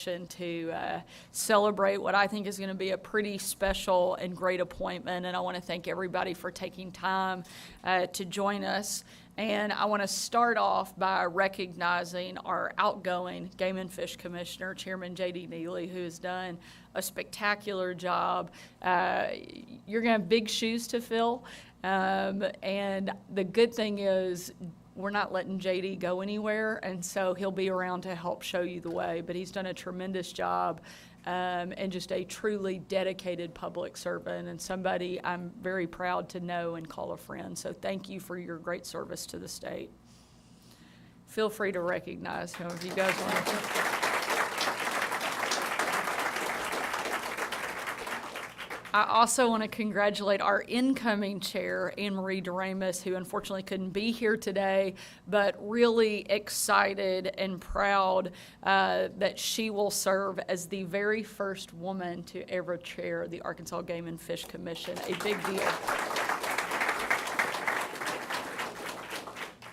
to celebrate what I think is going to be a pretty special and great appointment. And I want to thank everybody for taking time to join us. And I want to start off by recognizing our outgoing Game and Fish Commissioner, Chairman J.D. Neely, who has done a spectacular job. You're going to have big shoes to fill. And the good thing is, we're not letting JD go anywhere, and so he'll be around to help show you the way. But he's done a tremendous job and just a truly dedicated public servant and somebody I'm very proud to know and call a friend. So thank you for your great service to the state. Feel free to recognize him if you guys want to. I also want to congratulate our incoming chair, Anne Marie DeRamus, who unfortunately couldn't be here today, but really excited and proud that she will serve as the very first woman to ever chair the Arkansas Game and Fish Commission. A big deal.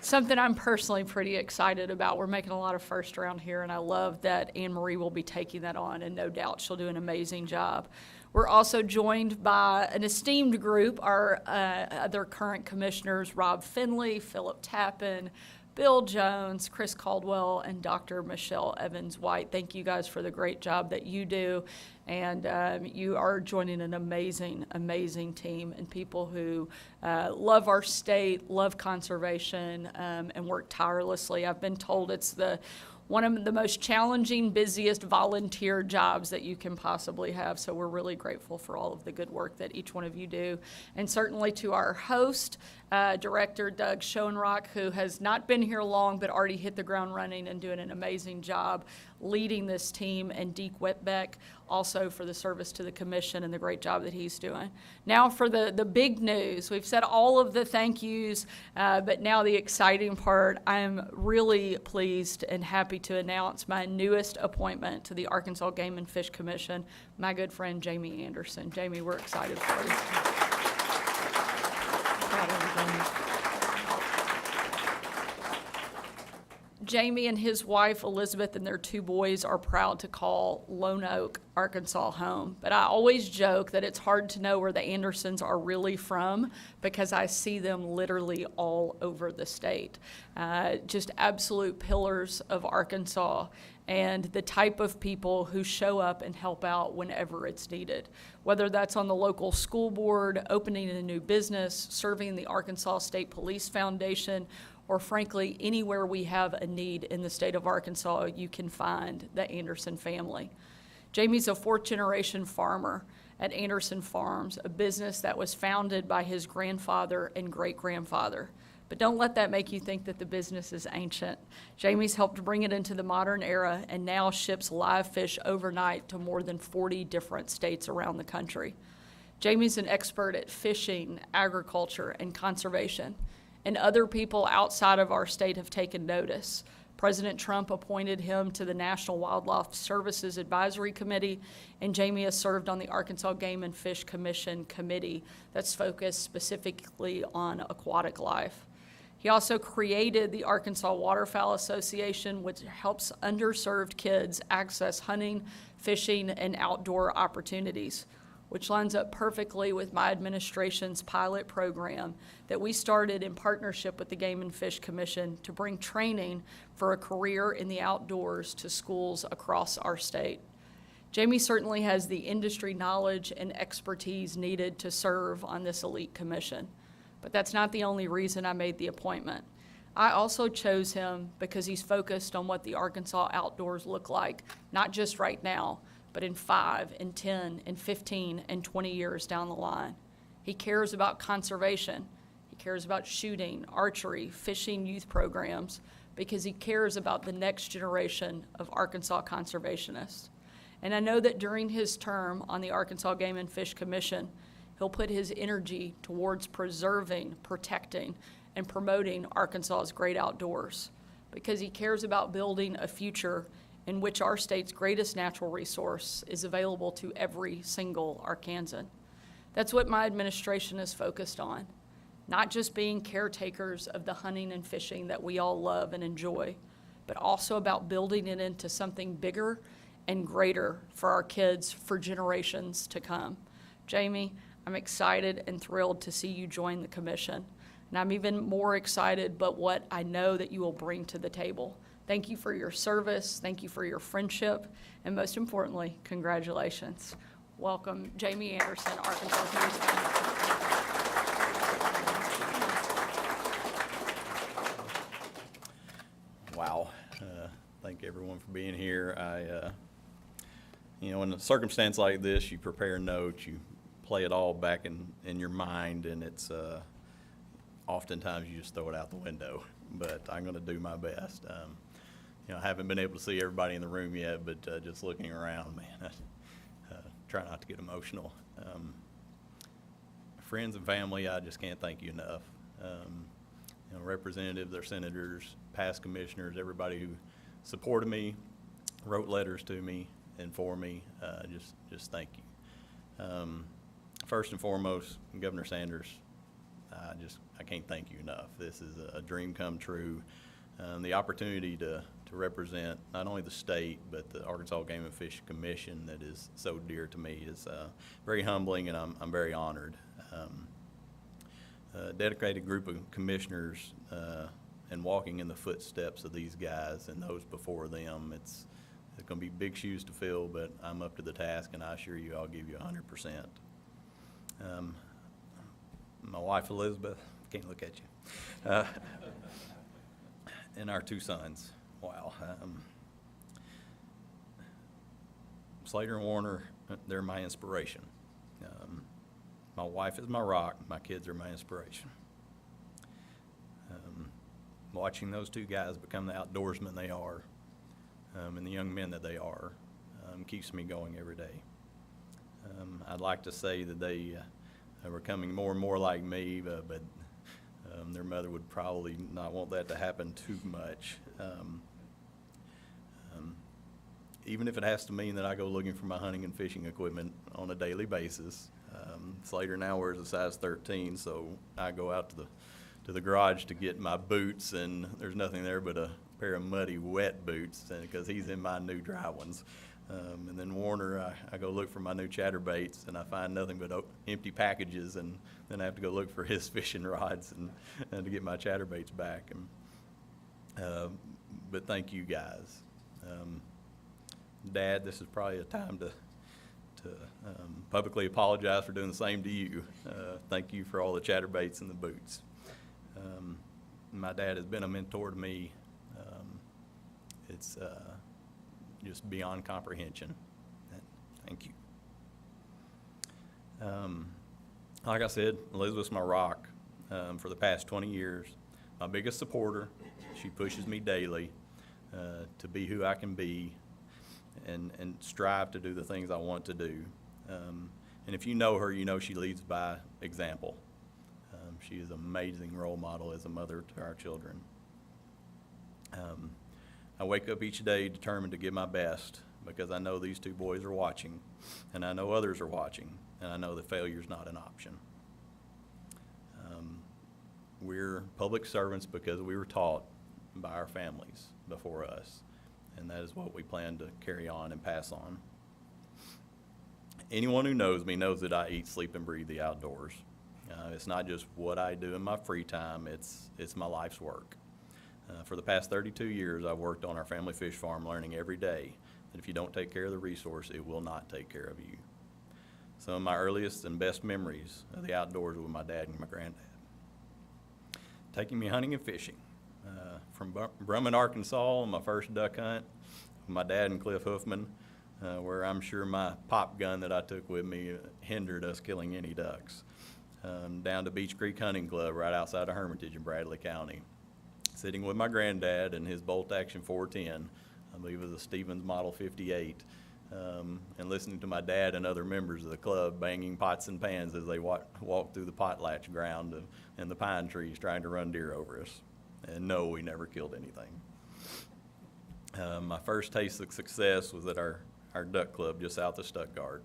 Something I'm personally pretty excited about. We're making a lot of firsts around here, and I love that Anne Marie will be taking that on, and no doubt she'll do an amazing job. We're also joined by an esteemed group, our other current commissioners, Rob Finley, Philip Tappan, Bill Jones, Chris Caldwell, and Dr. Michelle Evans-White. Thank you guys for the great job that you do. And you are joining an amazing, amazing team and people who love our state, love conservation, and work tirelessly. I've been told it's one of the most challenging, busiest volunteer jobs that you can possibly have. So we're really grateful for all of the good work that each one of you do. And certainly to our host, Director Doug Schoenrock, who has not been here long but already hit the ground running and doing an amazing job leading this team, and Deke Whitbeck also for the service to the commission and the great job that he's doing. Now for the big news. We've said all of the thank yous, but now the exciting part. I'm really pleased and happy to announce my newest appointment to the Arkansas Game and Fish Commission, my good friend Jamie Anderson. Jamie, we're excited for you. Jamie and his wife, Elizabeth, and their 2 boys are proud to call Lone Oak, Arkansas home. But I always joke that it's hard to know where the Andersons are really from because I see them literally all over the state. Just absolute pillars of Arkansas and the type of people who show up and help out whenever it's needed. Whether that's on the local school board, opening a new business, serving the Arkansas State Police Foundation, or frankly, anywhere we have a need in the state of Arkansas, you can find the Anderson family. Jamie's a 4th-generation farmer at Anderson Farms, a business that was founded by his grandfather and great-grandfather. But don't let that make you think that the business is ancient. Jamie's helped bring it into the modern era and now ships live fish overnight to more than 40 different states around the country. Jamie's an expert at fishing, agriculture, and conservation. And other people outside of our state have taken notice. President Trump appointed him to the National Wildlife Services Advisory Committee, and Jamie has served on the Arkansas Game and Fish Commission committee that's focused specifically on aquatic life. He also created the Arkansas Waterfowl Association, which helps underserved kids access hunting, fishing, and outdoor opportunities, which lines up perfectly with my administration's pilot program that we started in partnership with the Game and Fish Commission to bring training for a career in the outdoors to schools across our state. Jamie certainly has the industry knowledge and expertise needed to serve on this elite commission, but that's not the only reason I made the appointment. I also chose him because he's focused on what the Arkansas outdoors look like, not just right now, but in 5, and 10, and 15, and 20 years down the line. He cares about conservation. He cares about shooting, archery, fishing youth programs, because he cares about the next generation of Arkansas conservationists. And I know that during his term on the Arkansas Game and Fish Commission, he'll put his energy towards preserving, protecting, and promoting Arkansas's great outdoors, because he cares about building a future in which our state's greatest natural resource is available to every single Arkansan. That's what my administration is focused on, not just being caretakers of the hunting and fishing that we all love and enjoy, but also about building it into something bigger and greater for our kids for generations to come. Jamie, I'm excited and thrilled to see you join the commission. And I'm even more excited but what I know that you will bring to the table. Thank you for your service, thank you for your friendship, and most importantly, congratulations. Welcome, Jamie Anderson, Arkansas Community College. Wow. Thank everyone for being here. In a circumstance like this, you prepare notes, you play it all back in your mind, and it's oftentimes you just throw it out the window. But I'm going to do my best. I haven't been able to see everybody in the room yet, but just looking around, man, I try not to get emotional. Friends and family, I just can't thank you enough. Representatives, their senators, past commissioners, everybody who supported me, wrote letters to me and for me, just thank you. First and foremost, Governor Sanders, I can't thank you enough. This is a dream come true. The opportunity to represent not only the state, but the Arkansas Game and Fish Commission that is so dear to me is very humbling, and I'm very honored. A dedicated group of commissioners and walking in the footsteps of these guys and those before them, it's going to be big shoes to fill, but I'm up to the task, and I assure you I'll give you 100%. My wife Elizabeth, can't look at you, and our two sons. Wow. Slater and Warner, they're my inspiration. My wife is my rock. My kids are my inspiration. Watching those two guys become the outdoorsmen they are, and the young men that they are, keeps me going every day. I'd like to say that they are becoming more and more like me, but their mother would probably not want that to happen too much. Even if it has to mean that I go looking for my hunting and fishing equipment on a daily basis. Slater now wears a size 13, so I go out to the garage to get my boots, and there's nothing there but a pair of muddy, wet boots, because he's in my new dry ones. And then Warner, I go look for my new chatterbaits, and I find nothing but empty packages, and then I have to go look for his fishing rods and to get my chatterbaits back. But thank you guys. Dad, this is probably a time to publicly apologize for doing the same to you. Thank you for all the chatterbaits and the boots. My dad has been a mentor to me. It's just beyond comprehension. Thank you. Like I said, Elizabeth's my rock for the past 20 years. My biggest supporter. She pushes me daily to be who I can be and strive to do the things I want to do. And if you know her, you know she leads by example. She is an amazing role model as a mother to our children. I wake up each day determined to give my best because I know these two boys are watching, and I know others are watching, and I know that failure is not an option. We're public servants because we were taught by our families before us, and that is what we plan to carry on and pass on. Anyone who knows me knows that I eat, sleep, and breathe the outdoors. It's not just what I do in my free time, it's my life's work. For the past 32 years, I've worked on our family fish farm, learning every day that if you don't take care of the resource, it will not take care of you. Some of my earliest and best memories of the outdoors were with my dad and my granddad. Taking me hunting and fishing. From Brummond, Arkansas, on my first duck hunt, with my dad and Cliff Hoofman, where I'm sure my pop gun that I took with me hindered us killing any ducks. Down to Beach Creek Hunting Club right outside of Hermitage in Bradley County. Sitting with my granddad and his bolt-action 410, I believe it was a Stevens Model 58, and listening to my dad and other members of the club banging pots and pans as they walked through the potlatch ground and the pine trees trying to run deer over us. And no, we never killed anything. My first taste of success was at our duck club just south of Stuttgart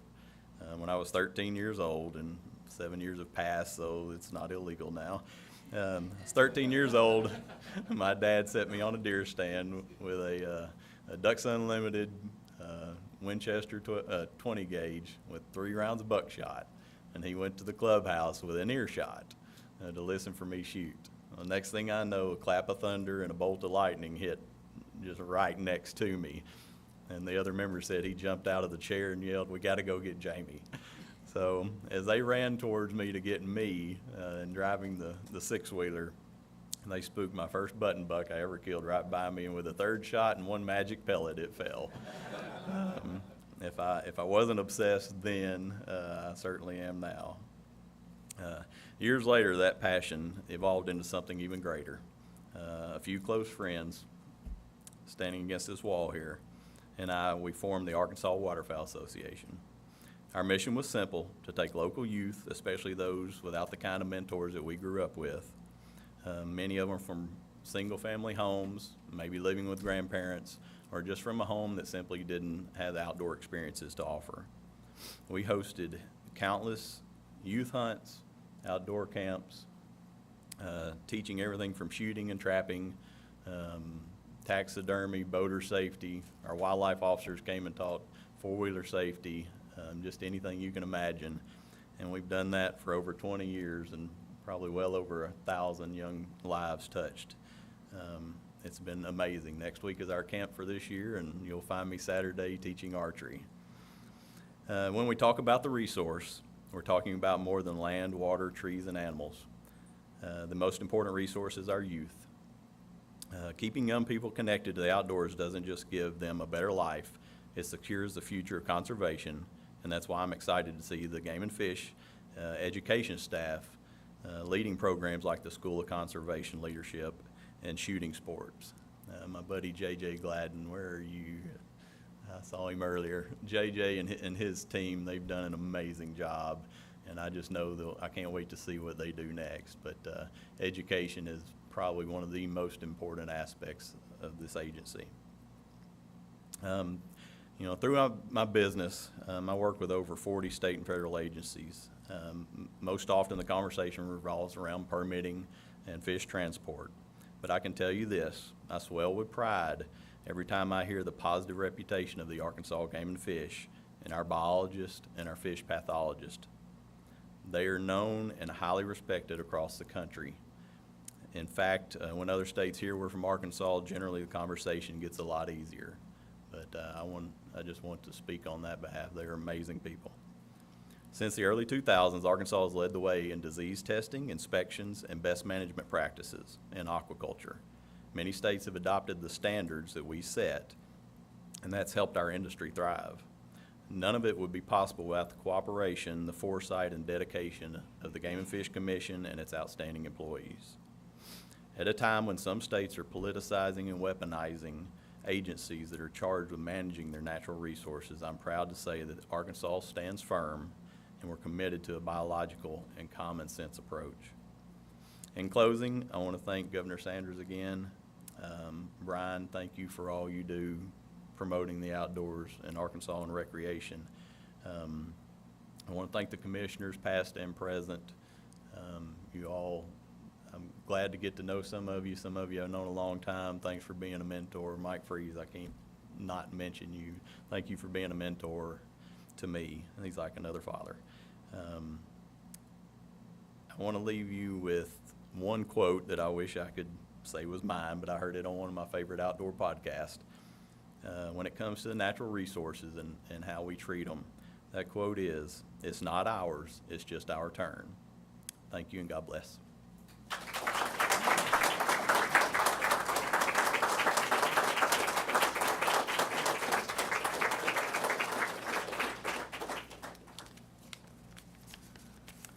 when I was 13 years old, and 7 years have passed, so it's not illegal now. I was 13 years old. My dad set me on a deer stand with a Ducks Unlimited Winchester 20 gauge with 3 rounds of buckshot, and he went to the clubhouse with an earshot to listen for me shoot. The next thing I know, a clap of thunder and a bolt of lightning hit just right next to me. And the other member said he jumped out of the chair and yelled, "We got to go get Jamie." So as they ran towards me to get me and driving the six-wheeler, they spooked my first button buck I ever killed right by me, and with a 3rd shot and 1 magic pellet, it fell. If I wasn't obsessed then, I certainly am now. Years later, that passion evolved into something even greater. A few close friends standing against this wall here, and we formed the Arkansas Waterfowl Association. Our mission was simple: to take local youth, especially those without the kind of mentors that we grew up with, many of them from single-family homes, maybe living with grandparents, or just from a home that simply didn't have the outdoor experiences to offer. We hosted countless youth hunts, outdoor camps, teaching everything from shooting and trapping, taxidermy, boater safety. Our wildlife officers came and taught 4-wheeler safety, just anything you can imagine. And we've done that for over 20 years and probably well over 1,000 young lives touched. It's been amazing. Next week is our camp for this year, and you'll find me Saturday teaching archery. When we talk about the resource, we're talking about more than land, water, trees, and animals. The most important resource is our youth. Keeping young people connected to the outdoors doesn't just give them a better life, it secures the future of conservation, and that's why I'm excited to see the Game and Fish education staff leading programs like the School of Conservation Leadership and shooting sports. My buddy J.J. Gladden, where are you? I saw him earlier. J.J. and his team, they've done an amazing job, and I just know I can't wait to see what they do next. But education is probably one of the most important aspects of this agency. Through my business, I work with over 40 state and federal agencies. Most often the conversation revolves around permitting and fish transport. But I can tell you this, I swell with pride every time I hear the positive reputation of the Arkansas Game and Fish and our biologists and our fish pathologists. They are known and highly respected across the country. In fact, when other states hear we're from Arkansas, generally the conversation gets a lot easier. But I just want to speak on that behalf. They're amazing people. Since the early 2000s, Arkansas has led the way in disease testing, inspections, and best management practices in aquaculture. Many states have adopted the standards that we set, and that's helped our industry thrive. None of it would be possible without the cooperation, the foresight, and dedication of the Game and Fish Commission and its outstanding employees. At a time when some states are politicizing and weaponizing agencies that are charged with managing their natural resources, I'm proud to say that Arkansas stands firm, and we're committed to a biological and common sense approach. In closing, I want to thank Governor Sanders again. Brian, thank you for all you do promoting the outdoors in Arkansas and recreation. I want to thank the commissioners, past and present. You all, I'm glad to get to know some of you. Some of you I've known a long time. Thanks for being a mentor. Mike Freeze, I can't not mention you. Thank you for being a mentor to me. He's like another father. I want to leave you with one quote that I wish I could say was mine, but I heard it on one of my favorite outdoor podcasts. When it comes to the natural resources and how we treat them, that quote is, "It's not ours, it's just our turn." Thank you, and God bless.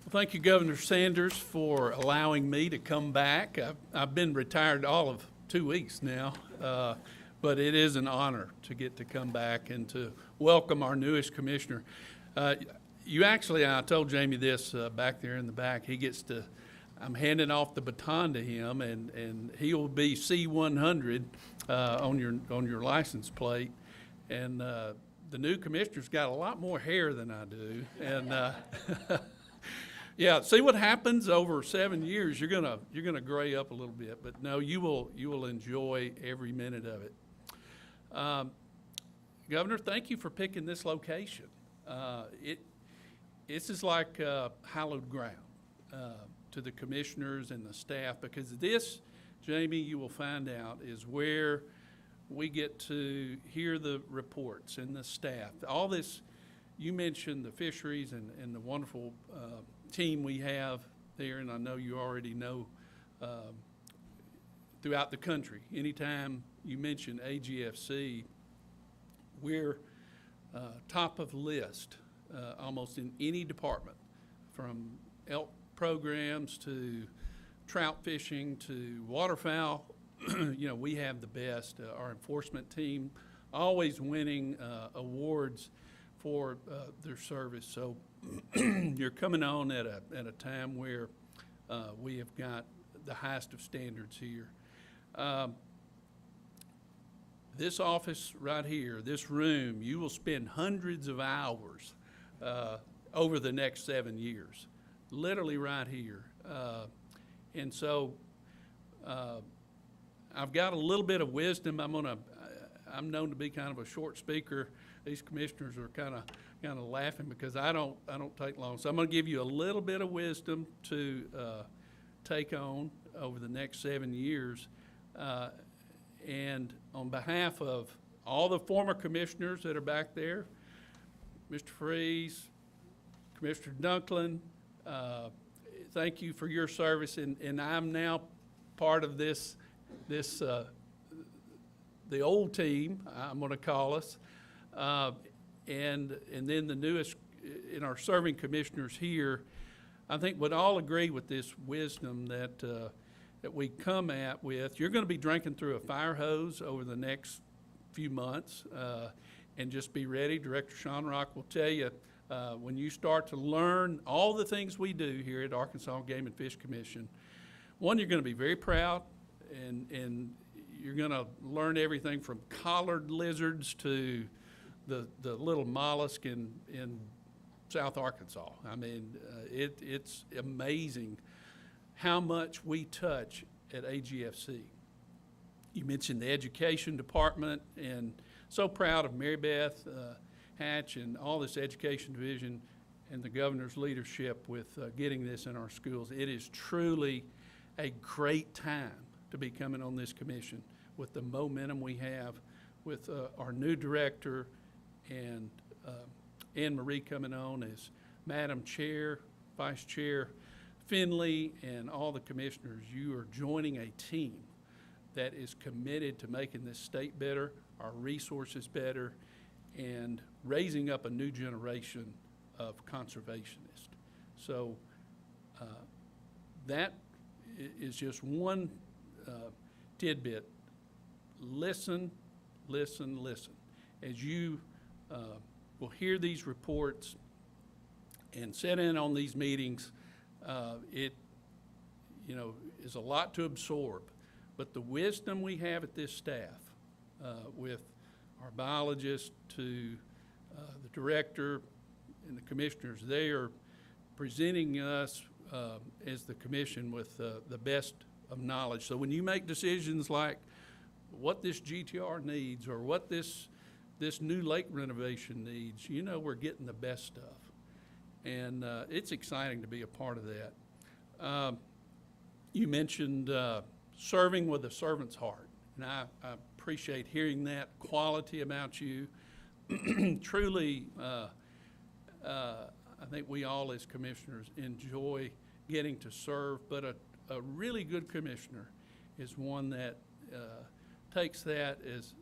Thank you, Governor Sanders, for allowing me to come back. I've been retired all of 2 weeks now, but it is an honor to get to come back and to welcome our newest commissioner. I told Jamie this back there in the back, I'm handing off the baton to him, and he will be C100 on your license plate. And the new commissioner's got a lot more hair than I do, and yeah, see what happens over 7 years. You're gonna gray up a little bit, but no, you will enjoy every minute of it. Governor, thank you for picking this location. This is like hallowed ground to the commissioners and the staff, because this, Jamie, you will find out, is where we get to hear the reports and the staff. All this, you mentioned the fisheries and the wonderful team we have there, and I know you already know throughout the country. Anytime you mention AGFC, we're top of list almost in any department, from elk programs to trout fishing to waterfowl. You know, we have the best. Our enforcement team always winning awards for their service. So you're coming on at a time where we have got the highest of standards here. This office right here, this room, you will spend hundreds of hours over the next 7 years, literally right here. And so I've got a little bit of wisdom. I'm known to be kind of a short speaker. These commissioners are kind of laughing because I don't take long. So I'm going to give you a little bit of wisdom to take on over the next 7 years. And on behalf of all the former commissioners that are back there, Mr. Freeze, Commissioner Dunklin, thank you for your service. And I'm now part of this the old team, I'm going to call us, and then the newest in our serving commissioners here. I think would all agree with this wisdom that we come at with. You're going to be drinking through a fire hose over the next few months, and just be ready. Director Sean Rock will tell you when you start to learn all the things we do here at Arkansas Game and Fish Commission. One, you're going to be very proud, and you're going to learn everything from collared lizards to the little mollusk in South Arkansas. I mean, it's amazing how much we touch at AGFC. You mentioned the education department, and so proud of Mary Beth Hatch and all this education division and the governor's leadership with getting this in our schools. It is truly a great time to be coming on this commission with the momentum we have with our new director and Anne Marie coming on as Madam Chair, Vice Chair Finley, and all the commissioners. You are joining a team that is committed to making this state better, our resources better, and raising up a new generation of conservationists. So that is just one tidbit. Listen, listen, listen. As you will hear these reports and sit in on these meetings, it is a lot to absorb. But the wisdom we have at this staff, with our biologist to the director and the commissioners, they are presenting us as the commission with the best of knowledge. So when you make decisions like what this GTR needs or what this new lake renovation needs, you know we're getting the best stuff. And it's exciting to be a part of that. You mentioned serving with a servant's heart, and I appreciate hearing that quality about you. Truly, I think we all as commissioners enjoy getting to serve, but a really good commissioner is one that takes that as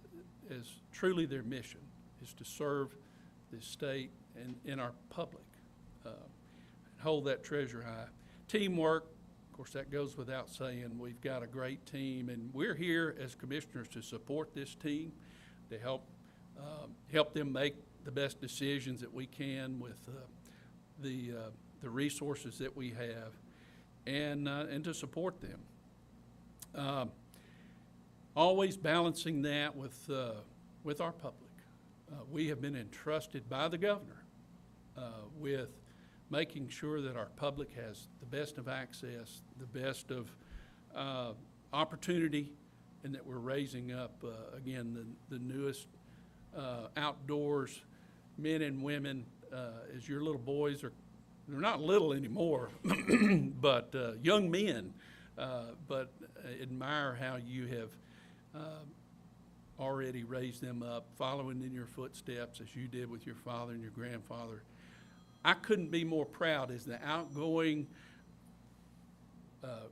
truly their mission, is to serve the state and our public, and hold that treasure high. Teamwork, of course, that goes without saying. We've got a great team, and we're here as commissioners to support this team, to help them make the best decisions that we can with the resources that we have, and to support them. Always balancing that with our public. We have been entrusted by the governor with making sure that our public has the best of access, the best of opportunity, and that we're raising up, again, the newest outdoors, men and women, as your little boys are, they're not little anymore, but young men, but admire how you have already raised them up, following in your footsteps as you did with your father and your grandfather. I couldn't be more proud as the outgoing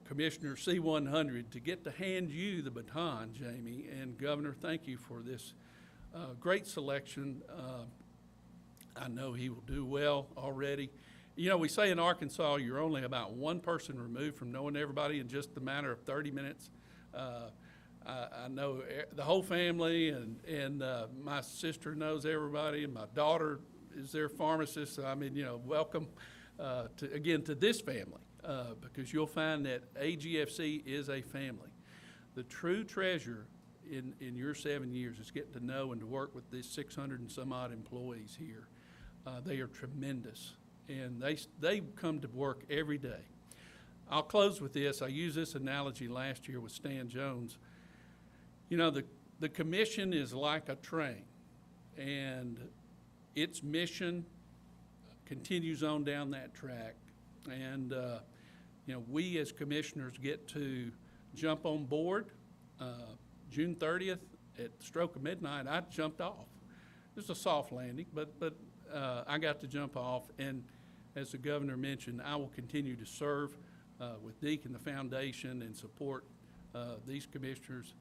Commissioner C-100 to get to hand you the baton, Jamie. And Governor, thank you for this great selection. I know he will do well already. You know, we say in Arkansas, you're only about one person removed from knowing everybody in just a matter of 30 minutes. I know the whole family, and my sister knows everybody, and my daughter is their pharmacist. So, I mean, you know, welcome to this family, because you'll find that AGFC is a family. The true treasure in your 7 years is getting to know and to work with these 600 and some odd employees here. They are tremendous, and they come to work every day. I'll close with this. I used this analogy last year with Stan Jones. You know, the commission is like a train, and its mission continues on down that track. And, you know, we as commissioners get to jump on board. June 30th at the stroke of midnight, I jumped off. It was a soft landing, but I got to jump off. And as the governor mentioned, I will continue to serve with Deke and the foundation and support these commissioners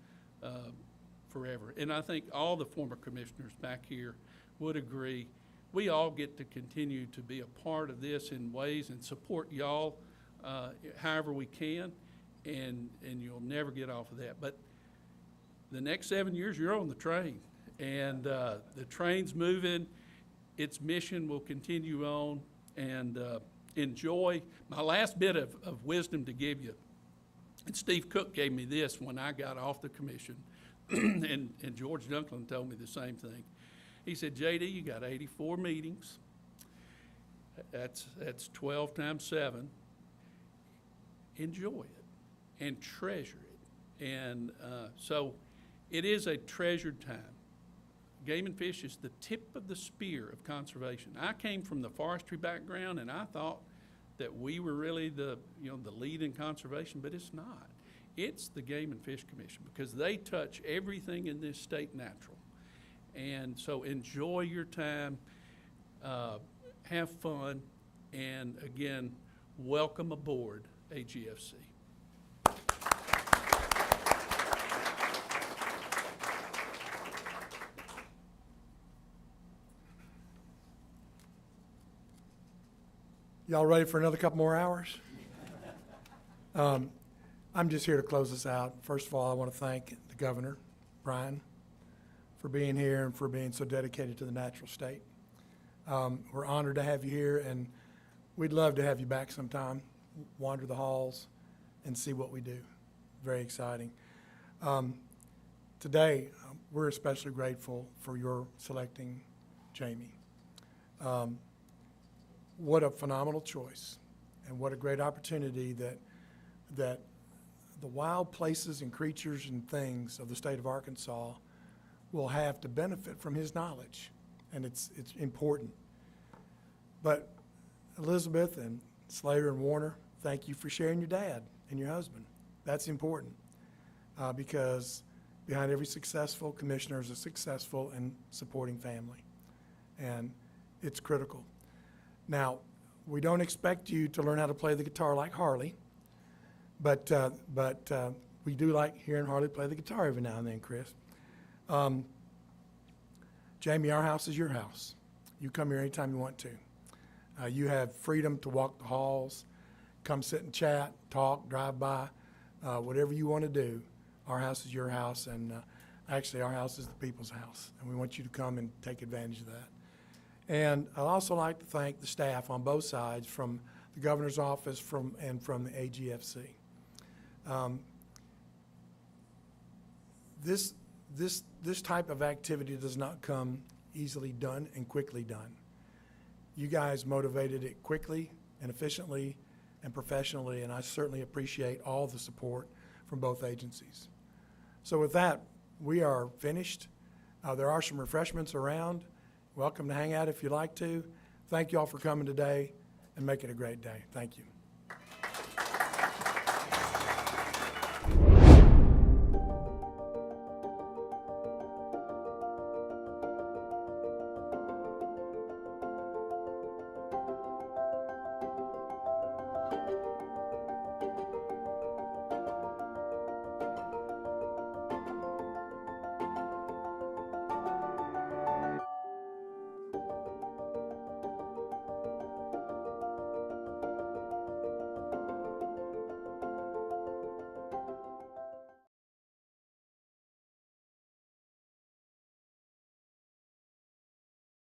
forever. And I think all the former commissioners back here would agree. We all get to continue to be a part of this in ways and support y'all however we can, and you'll never get off of that. But the next 7 years, you're on the train, and the train's moving. Its mission will continue on, and enjoy. My last bit of wisdom to give you, and Steve Cook gave me this when I got off the commission, and George Dunklin told me the same thing. He said, JD, you got 84 meetings. That's 12 times 7. Enjoy it and treasure it. And so it is a treasured time. Game and fish is the tip of the spear of conservation. I came from the forestry background, and I thought that we were really the lead in conservation, but it's not. It's the Game and Fish Commission, because they touch everything in this state natural. And so enjoy your time, have fun, and again, welcome aboard AGFC. Y'all ready for another couple more hours? I'm just here to close this out. First of all, I want to thank the governor, Brian, for being here and for being so dedicated to the natural state. We're honored to have you here, and we'd love to have you back sometime, wander the halls and see what we do. Very exciting. Today, we're especially grateful for your selecting Jamie. What a phenomenal choice, and what a great opportunity that the wild places and creatures and things of the state of Arkansas will have to benefit from his knowledge, and it's important. But Elizabeth and Slater and Warner, thank you for sharing your dad and your husband. That's important, because behind every successful commissioner is a successful and supporting family, and it's critical. Now, we don't expect you to learn how to play the guitar like Harley, but we do like hearing Harley play the guitar every now and then, Chris. Jamie, our house is your house. You come here anytime you want to. You have freedom to walk the halls, come sit and chat, talk, drive by, whatever you want to do. Our house is your house, and actually our house is the people's house, and we want you to come and take advantage of that. And I'd also like to thank the staff on both sides, from the governor's office and from the AGFC. This type of activity does not come easily done and quickly done. You guys motivated it quickly and efficiently and professionally, and I certainly appreciate all the support from both agencies. So with that, we are finished. There are some refreshments around. Welcome to hang out if you'd like to. Thank you all for coming today, and make it a great day. Thank you.